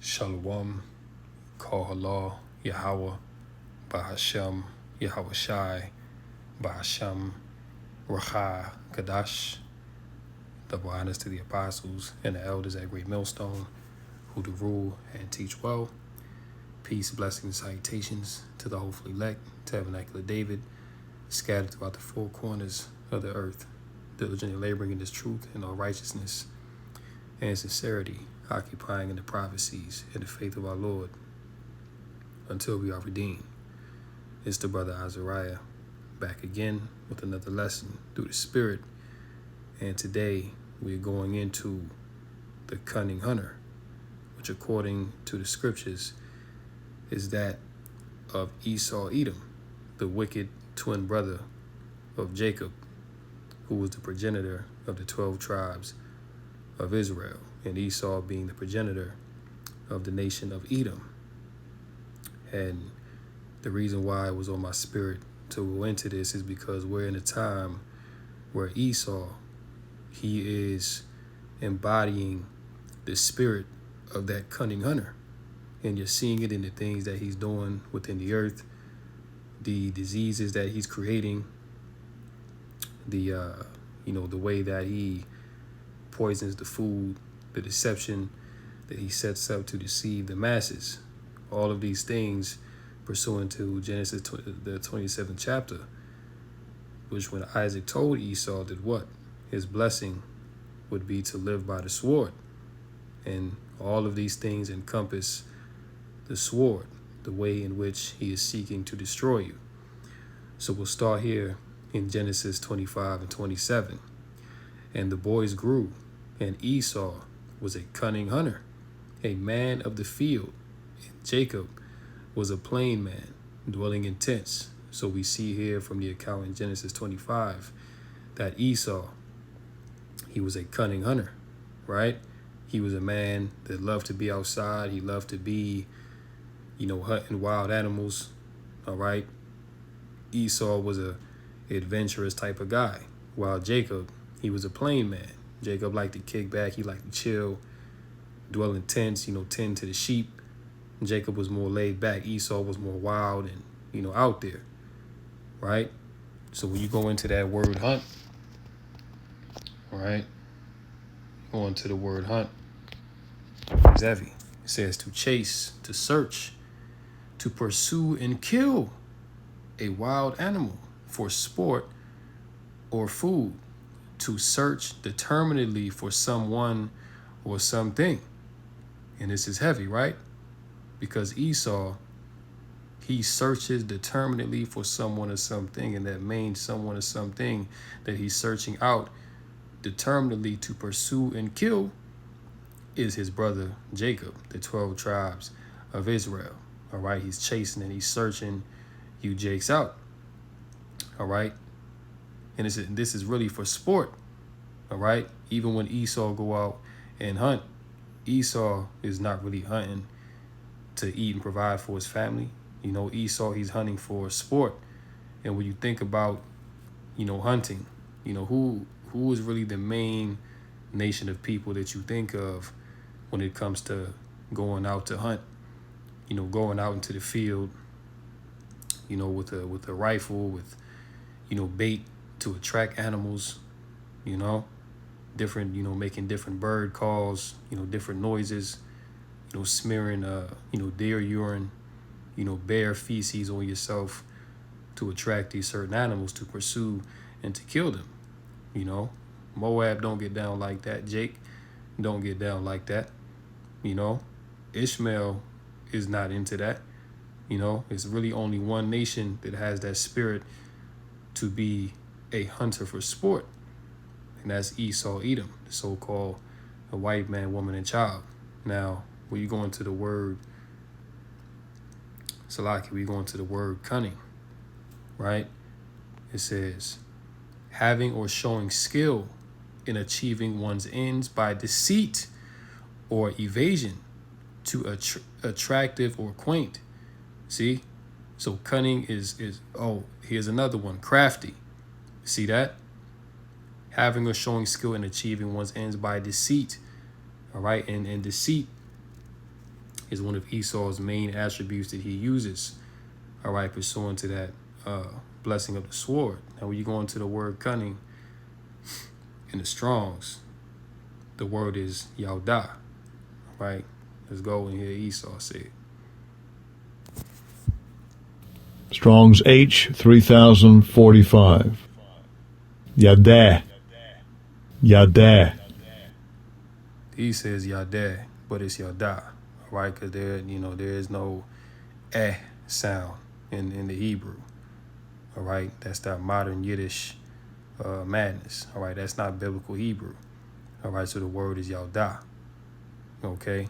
Shalom, Kohala, Yahweh, Bahashem, Yahweh Shai, Bahashem, Racha, Kadash. Double honors to the apostles and the elders at Great Millstone, who do rule and teach well. Peace, blessings, salutations to the hopeful elect, Tabernacle of David, scattered throughout the four corners of the earth, diligently laboring in this truth and all righteousness and sincerity, occupying in the prophecies and the faith of our Lord, until we are redeemed. It's the brother Azariah, back again with another lesson through the Spirit, and today we're going into the cunning hunter, which according to the scriptures is that of Esau Edom, the wicked twin brother of Jacob, who was the progenitor of the 12 tribes of Israel, and Esau being the progenitor of the nation of Edom. And the reason why it was on my spirit to go into this is because we're in a time where Esau, he is embodying the spirit of that cunning hunter. And you're seeing it in the things that he's doing within the earth, the diseases that he's creating, the way that he poisons the food, the deception that he sets up to deceive the masses. All of these things pursuant to Genesis, the 27th chapter, which when Isaac told Esau that what? His blessing would be to live by the sword. And all of these things encompass the sword, the way in which he is seeking to destroy you. So we'll start here in Genesis 25 and 27. And the boys grew, and Esau was a cunning hunter, a man of the field. And Jacob was a plain man, dwelling in tents. So we see here from the account in Genesis 25 that Esau, he was a cunning hunter, right? He was a man that loved to be outside. He loved to be, hunting wild animals, all right? Esau was a adventurous type of guy, while Jacob, he was a plain man. Jacob liked to kick back. He liked to chill, dwell in tents, tend to the sheep. Jacob was more laid back. Esau was more wild and, out there, right? So when you go into that word hunt, all right, go into the word hunt, it's heavy. It says to chase, to search, to pursue and kill a wild animal for sport or food, to search determinedly for someone or something. And this is heavy, right? Because Esau, he searches determinedly for someone or something, and that main someone or something that he's searching out determinedly to pursue and kill is his brother Jacob, the 12 tribes of Israel. All right, he's chasing and he's searching you Jakes out. All right, and this is really for sport. All right, even when Esau go out and hunt, Esau is not really hunting to eat and provide for his family. Esau, he's hunting for sport. And when you think about, hunting, who is really the main nation of people that you think of when it comes to going out to hunt, going out into the field, with a rifle, with, bait to attract animals, different, making different bird calls, different noises, smearing, deer urine, bear feces on yourself to attract these certain animals to pursue and to kill them. Moab don't get down like that. Jake don't get down like that. Ishmael is not into that. It's really only one nation that has that spirit to be a hunter for sport. And that's Esau Edom, the so-called a white man, woman, and child. Now, when you go into the word Salaki, we go into the word cunning, right? It says, having or showing skill in achieving one's ends by deceit or evasion to attractive or quaint. See? So cunning is here's another one, crafty. See that? Having or showing skill in achieving one's ends by deceit. All right, and deceit is one of Esau's main attributes that he uses, all right, pursuant to that blessing of the sword. Now, when you go into the word cunning in the Strongs, the word is Yaudah, right? Let's go and hear Esau say it. Strong's H 3045. Yadah. Yadah. He says Yadah, but it's Yaudah, right? Because there is no eh sound in the Hebrew, all right? That's that modern Yiddish madness, all right? That's not biblical Hebrew, all right? So the word is Yaudah, okay?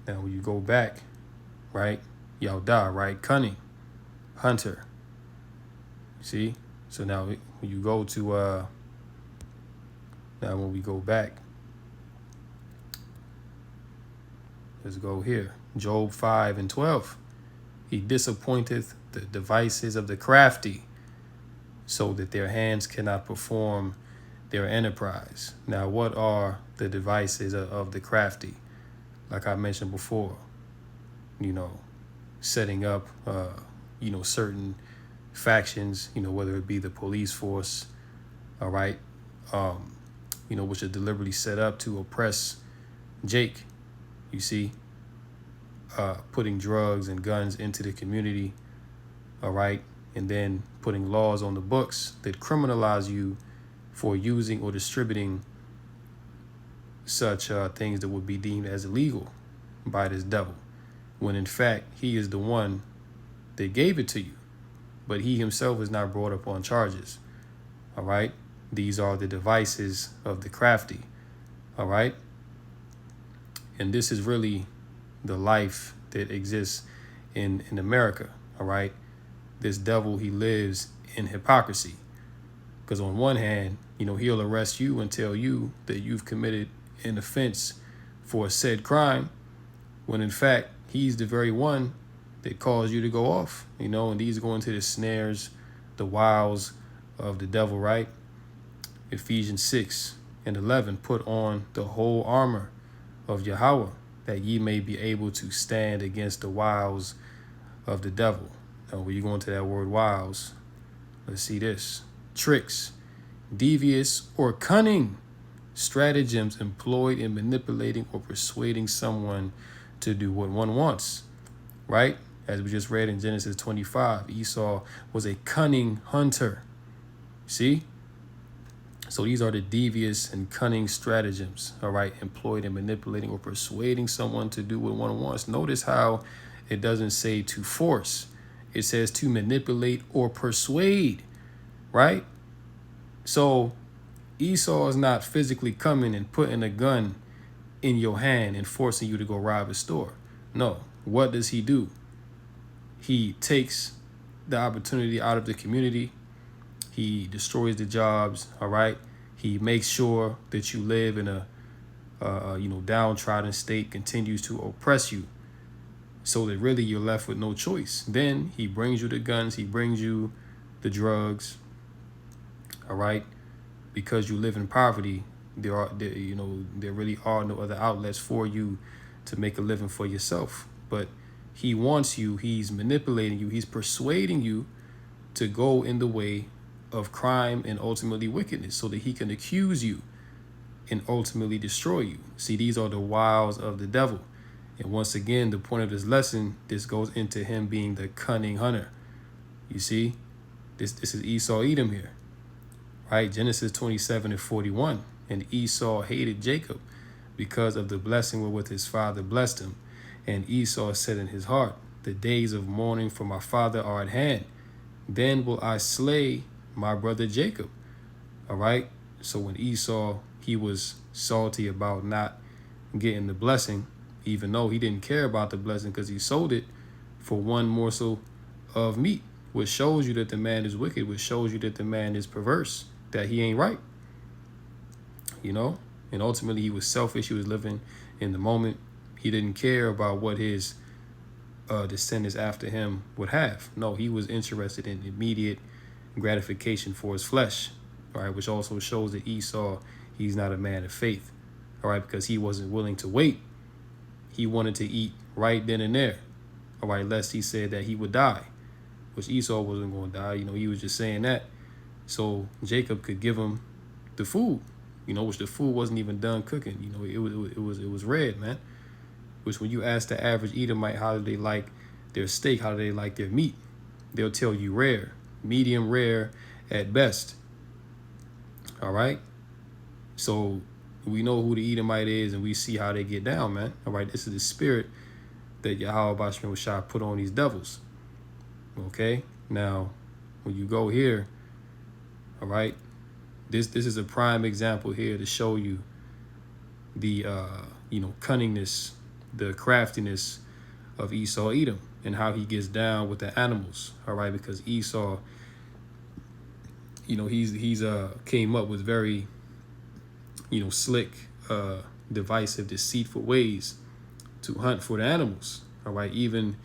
Now, when you go back, right? Yaudah, right? Cunning, hunter. See? So now when you go to, now when we go back, let's go here. Job 5:12. He disappointeth the devices of the crafty, so that their hands cannot perform their enterprise. Now, what are the devices of the crafty? Like I mentioned before, setting up, certain factions, whether it be the police force, all right, which are deliberately set up to oppress Jake, you see, putting drugs and guns into the community, all right, and then putting laws on the books that criminalize you for using or distributing such things that would be deemed as illegal by this devil, when in fact he is the one that gave it to you, but he himself is not brought up on charges, all right? These are the devices of the crafty, all right? And this is really the life that exists in America, all right? This devil, he lives in hypocrisy, because on one hand, he'll arrest you and tell you that you've committed an offense for a said crime, when in fact he's the very one that caused you to go off, and these go into the snares, the wiles of the devil, right? Ephesians 6:11, put on the whole armor of Yahweh, that ye may be able to stand against the wiles of the devil. Now, when you go into that word wiles, let's see this. Tricks, devious or cunning stratagems employed in manipulating or persuading someone to do what one wants, right? As we just read in Genesis 25, Esau was a cunning hunter. See? So these are the devious and cunning stratagems, all right, employed in manipulating or persuading someone to do what one wants. Notice how it doesn't say to force. It says to manipulate or persuade, right? So Esau is not physically coming and putting a gun in your hand and forcing you to go rob a store. No. What does he do? He takes the opportunity out of the community. He destroys the jobs, all right? He makes sure that you live in a downtrodden state, continues to oppress you, so that really you're left with no choice. Then he brings you the guns, he brings you the drugs, all right? Because you live in poverty, there really are no other outlets for you to make a living for yourself. But he wants you, he's manipulating you, he's persuading you to go in the way of crime and ultimately wickedness, so that he can accuse you and ultimately destroy you. See, these are the wiles of the devil. And once again, the point of this lesson, this goes into him being the cunning hunter. You see, this is Esau Edom here, right? Genesis 27:41. And Esau hated Jacob because of the blessing wherewith his father blessed him. And Esau said in his heart, the days of mourning for my father are at hand. Then will I slay my brother Jacob. All right. So when Esau, he was salty about not getting the blessing, even though he didn't care about the blessing because he sold it for one morsel of meat, which shows you that the man is wicked, which shows you that the man is perverse, that he ain't right. And ultimately he was selfish. He was living in the moment. He didn't care about what his descendants after him would have. No, he was interested in immediate gratification for his flesh, right? Which also shows that Esau, he's not a man of faith, all right, because he wasn't willing to wait. He wanted to eat right then and there, all right, lest he said that he would die, which Esau wasn't going to die. You know, he was just saying that so Jacob could give him the food, you know, which the food wasn't even done cooking. You know, it was red, man. Which when you ask the average Edomite how do they like their steak, how do they like their meat, they'll tell you rare, medium rare at best. All right. So we know who the Edomite is, and we see how they get down, man. All right. This is the spirit that Yahweh Basham Shah put on these devils. Okay. Now, when you go here, all right, this is a prime example here to show you the cunningness, the craftiness of Esau Edom, and how he gets down with the animals. All right, because Esau, you know, he's came up with very, you know, slick, divisive, deceitful ways to hunt for the animals. All right, even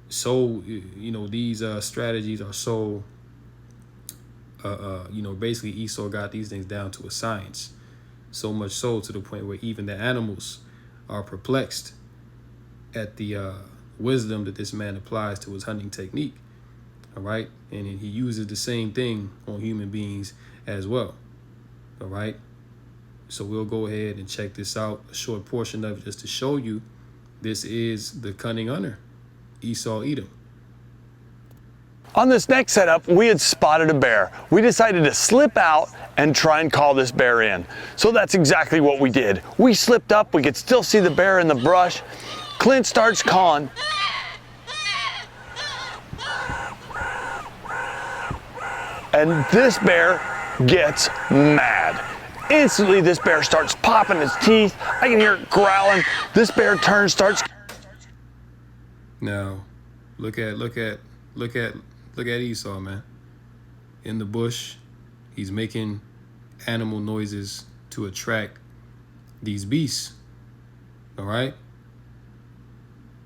so, you know, these strategies are so, basically Esau got these things down to a science, so much so to the point where even the animals are perplexed at the wisdom that this man applies to his hunting technique. All right, and he uses the same thing on human beings as well. All right, so we'll go ahead and check this out, a short portion of it, just to show you this is the cunning hunter, Esau Edom. On this next setup, we had spotted a bear. We decided to slip out and try and call this bear in. So that's exactly what we did. We slipped up, we could still see the bear in the brush. Clint starts calling. And this bear gets mad. Instantly, this bear starts popping its teeth. I can hear it growling. This bear turns, starts. Now, look at Esau, man. In the bush, he's making animal noises to attract these beasts. All right.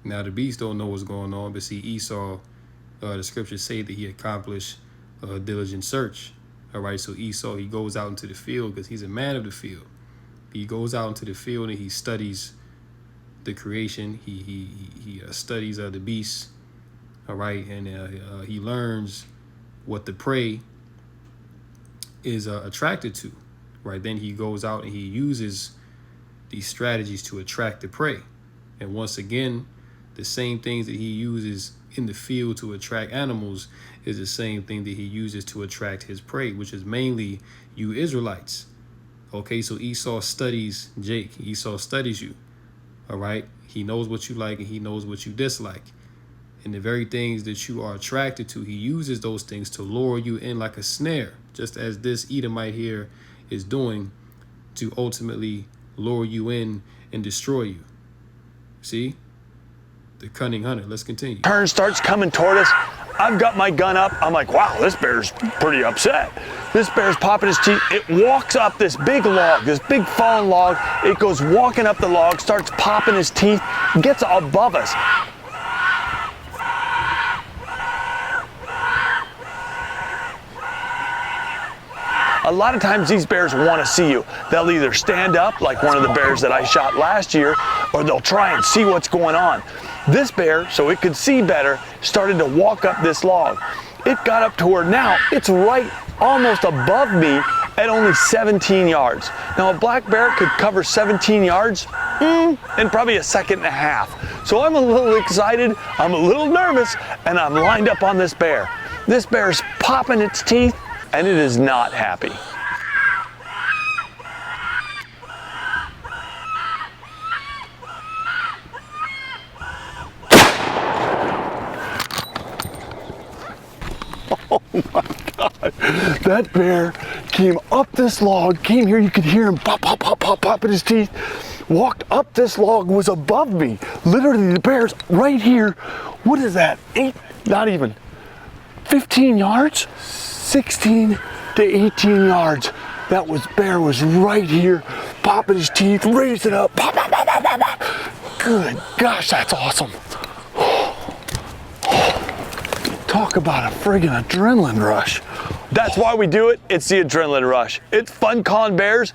Now the beasts don't know what's going on, but see, Esau, the scriptures say that he accomplished a diligent search. All right. So Esau, he goes out into the field because he's a man of the field. He goes out into the field and he studies the creation. He studies the beasts. All right, and he learns what the prey is attracted to. Right, then he goes out and he uses these strategies to attract the prey. And once again, the same things that he uses in the field to attract animals is the same thing that he uses to attract his prey, which is mainly you Israelites. Okay, so Esau studies Jake. Esau studies you. All right, he knows what you like and he knows what you dislike. And the very things that you are attracted to, he uses those things to lure you in like a snare, just as this Edomite here is doing to ultimately lure you in and destroy you. See? The cunning hunter. Let's continue. Turn starts coming toward us. I've got my gun up. I'm like, wow, this bear's pretty upset. This bear's popping his teeth. It walks up this big log, this big fallen log. It goes walking up the log, starts popping his teeth, gets above us. A lot of times these bears want to see you. They'll either stand up like one of the bears that I shot last year, or they'll try and see what's going on. This bear, so it could see better, started to walk up this log. It got up to where now it's right almost above me at only 17 yards. Now a black bear could cover 17 yards in probably a second and a half. So I'm a little excited, I'm a little nervous, and I'm lined up on this bear. This bear's popping its teeth, and it is not happy. Oh my God, that bear came up this log, came here, you could hear him pop, pop, pop, pop, popping his teeth, walked up this log, was above me. Literally the bear's right here. What is that, 8, not even 15 yards? 16 to 18 yards. That bear was right here, popping his teeth, raising up, pop, pop, pop, pop, pop, pop. Good gosh, that's awesome. Talk about a friggin' adrenaline rush. That's why we do it. It's the adrenaline rush. It's fun calling bears.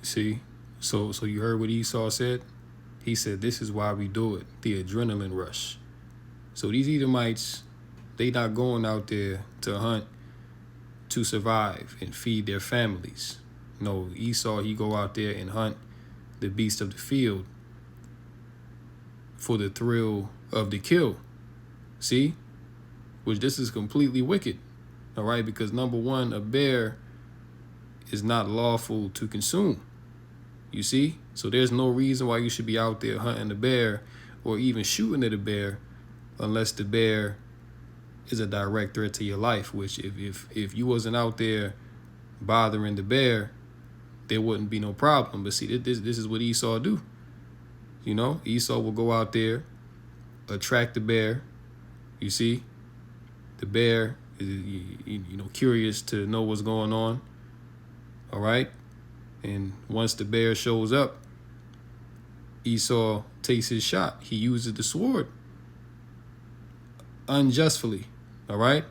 See? So you heard what Esau said? He said, this is why we do it. The adrenaline rush. So these Edomites, they not going out there to hunt to survive and feed their families. No, Esau, he go out there and hunt the beast of the field for the thrill of the kill. See? Which this is completely wicked. All right? Because number one, a bear is not lawful to consume. You see? So there's no reason why you should be out there hunting a bear or even shooting at a bear unless the bear is a direct threat to your life, which if you wasn't out there bothering the bear, there wouldn't be no problem. But see, this is what Esau do. You know, Esau will go out there, attract the bear. You see, the bear is, curious to know what's going on. All right. And once the bear shows up, Esau takes his shot. He uses the sword unjustly. All right.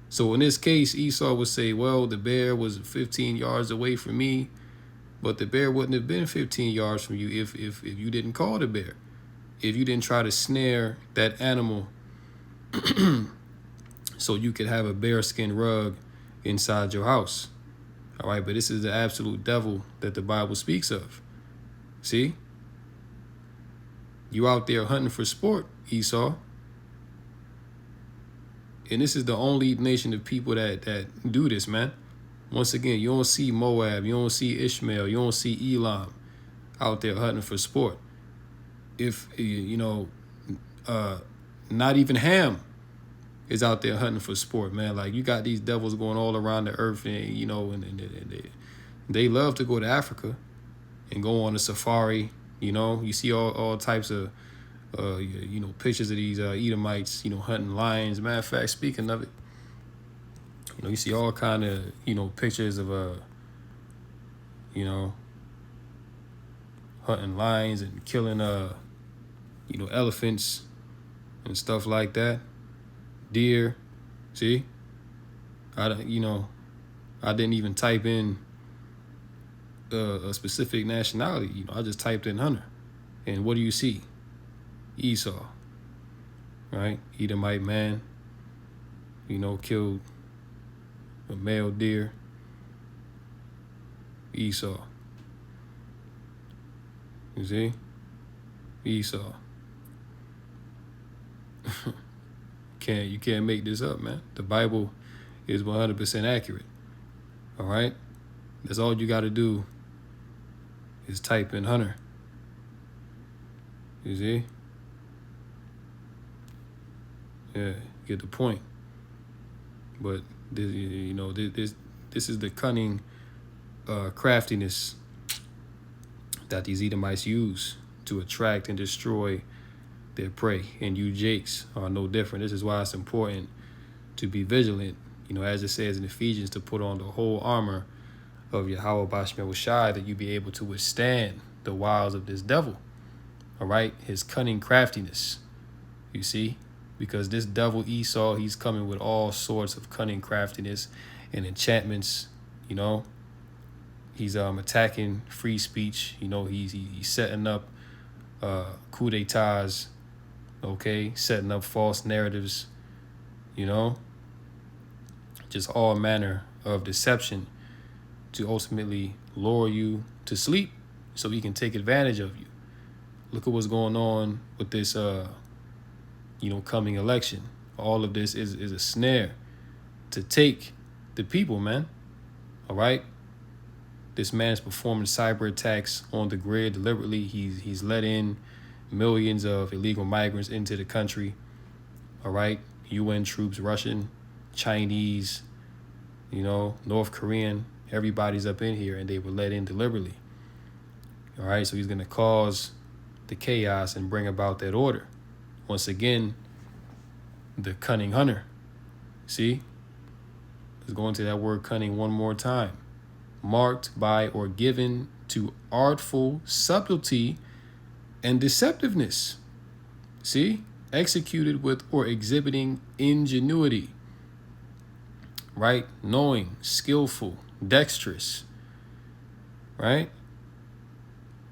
So in this case, Esau would say, well, the bear was 15 yards away from me, but the bear wouldn't have been 15 yards from you if you didn't call the bear, if you didn't try to snare that animal so you could have a bearskin rug inside your house. All right, but this is the absolute devil that the Bible speaks of. See? You out there hunting for sport, Esau. And this is the only nation of people that do this, man. Once again, you don't see Moab, you don't see Ishmael, you don't see Elam out there hunting for sport. If, not even Ham is out there hunting for sport, man. Like, you got these devils going all around the earth, and and they love to go to Africa and go on a safari. You see all types of pictures of these Edomites, hunting lions. Matter of fact, speaking of it, you see all kind of pictures of hunting lions and killing elephants and stuff like that. Deer. See? I didn't even type in a specific nationality. I just typed in hunter. And what do you see? Esau. Right? Edomite man, killed a male deer. Esau. You see? Esau. You can't make this up, man. The Bible is 100% accurate. All right? That's all you got to do is type in hunter. You see? Yeah, get the point. But this is the cunning craftiness that these Edomites use to attract and destroy their prey. And you Jakes are no different. This is why it's important to be vigilant, as it says in Ephesians, to put on the whole armor of Yahweh Bashmel Shai, that you be able to withstand the wiles of this devil. All right, his cunning craftiness. You see, because this devil Esau, he's coming with all sorts of cunning craftiness and enchantments. He's attacking free speech. He's setting up coup d'etats. Okay, setting up false narratives. Just all manner of deception to ultimately lure you to sleep so he can take advantage of you. Look at what's going on with this, coming election. All of this is a snare to take the people, man. All right? This man is performing cyber attacks on the grid deliberately. He's let in millions of illegal migrants into the country. All right? UN troops, Russian, Chinese, North Korean, everybody's up in here, and they were let in deliberately. All right, so he's going to cause the chaos and bring about that order. Once again, the cunning hunter. See? Let's go into that word cunning one more time. Marked by or given to artful subtlety and deceptiveness. See? Executed with or exhibiting ingenuity. Right? Knowing, skillful, dexterous. Right?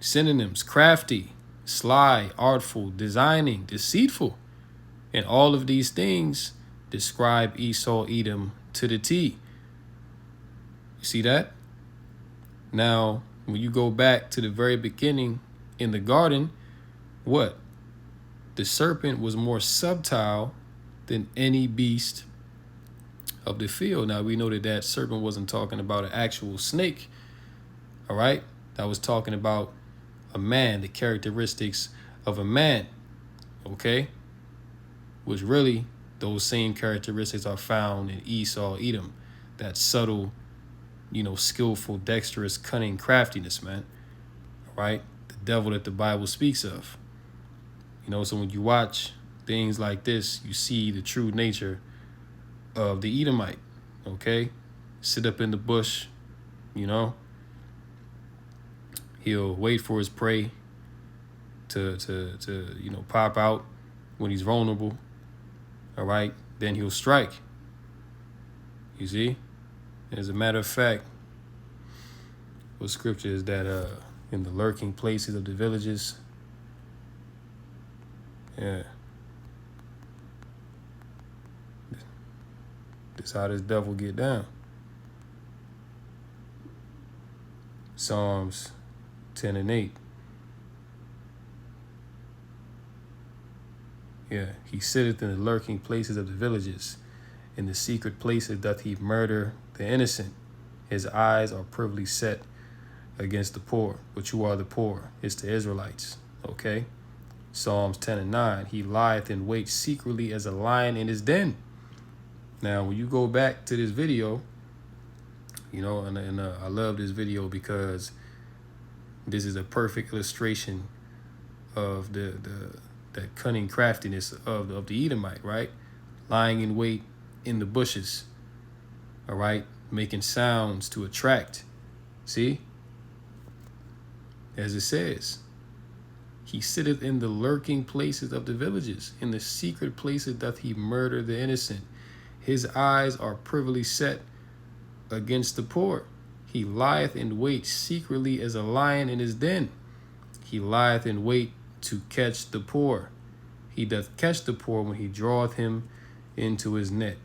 Synonyms: crafty, sly, artful, designing, deceitful. And all of these things describe Esau, Edom to the T. You see that? Now, when you go back to the very beginning in the garden, what? The serpent was more subtle than any beast of the field. Now, we know that that serpent wasn't talking about an actual snake, all right? That was talking about a man, the characteristics of a man, okay? Which really, those same characteristics are found in Esau, Edom, that subtle, skillful, dexterous, cunning craftiness, man, all right? The devil that the Bible speaks of. So when you watch things like this, you see the true nature of the Edomite, okay? Sit up in the bush, he'll wait for his prey to pop out when he's vulnerable, all right? Then he'll strike, you see? As a matter of fact, what scripture is that in the lurking places of the villages? Yeah. This how this devil get down. Psalms 10 and 8. Yeah. He sitteth in the lurking places of the villages. In the secret places doth he murder the innocent. His eyes are privily set against the poor. But you are the poor. It's the Israelites. Okay? Psalms 10 and 9. He lieth in wait secretly as a lion in his den. Now, when you go back to this video, and I love this video because this is a perfect illustration of that cunning craftiness of the Edomite, right? Lying in wait in the bushes, all right? Making sounds to attract. See? As it says, he sitteth in the lurking places of the villages. In the secret places doth he murder the innocent. His eyes are privily set against the poor. He lieth in wait secretly as a lion in his den. He lieth in wait to catch the poor. He doth catch the poor when he draweth him into his net,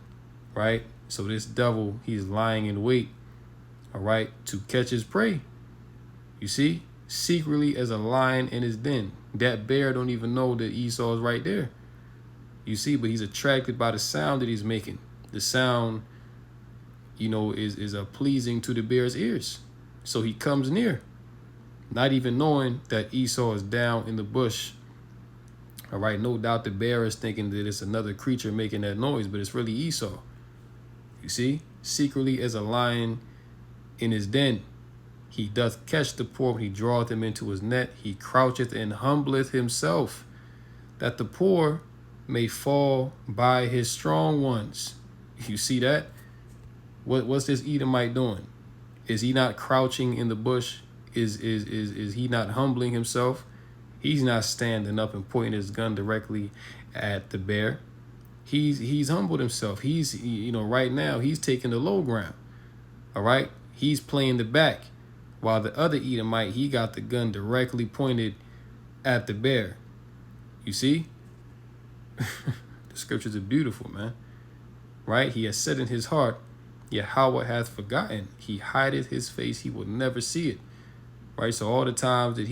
right? So this devil, he's lying in wait, all right, to catch his prey. You see? Secretly as a lion in his den. That bear don't even know that Esau is right there. You see, but he's attracted by the sound that he's making. The sound, is pleasing to the bear's ears. So he comes near, not even knowing that Esau is down in the bush. All right, no doubt the bear is thinking that it's another creature making that noise, but it's really Esau. You see, secretly as a lion in his den. He doth catch the poor when he draweth him into his net. He croucheth and humbleth himself, that the poor may fall by his strong ones. You see that? What's this Edomite doing? Is he not crouching in the bush? Is he not humbling himself? He's not standing up and pointing his gun directly at the bear. He's humbled himself. He's right now he's taking the low ground. All right? He's playing the back. While the other Edomite, he got the gun directly pointed at the bear. You see? The scriptures are beautiful, man. Right? He has said in his heart, Yahweh hath forgotten. He hideth his face. He will never see it. Right? So all the times that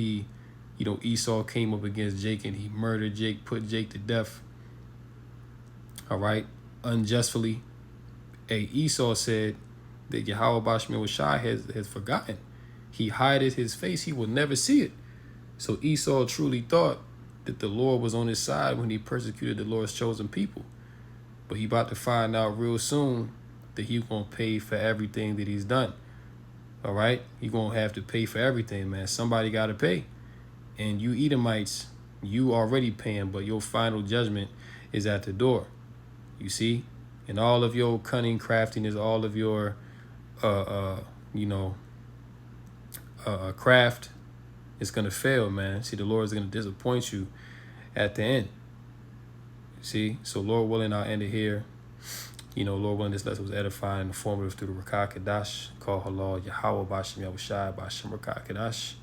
Esau came up against Jake and he murdered Jake, put Jake to death. All right? Unjustly. Esau said that Yahweh Bashmir Shai has forgotten. He hideth his face. He will never see it. So Esau truly thought that the Lord was on his side when he persecuted the Lord's chosen people. But he about to find out real soon that he's going to pay for everything that he's done. All right? He's going to have to pay for everything, man. Somebody got to pay. And you Edomites, you already paying, but your final judgment is at the door. You see? And all of your cunning craftiness, all of your, craft is going to fail, man. See, the Lord is going to disappoint you at the end. See? So, Lord willing, I'll end it here. Lord willing, this lesson was edifying and informative through the Rakah Kadash. Call Halal Yahweh Bashem Yahushai Bashem Rakah Kadash.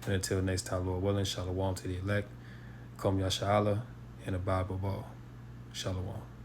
And until next time, Lord willing, shalom to the elect. Kom Yasha'Allah and abide above all. Shalom.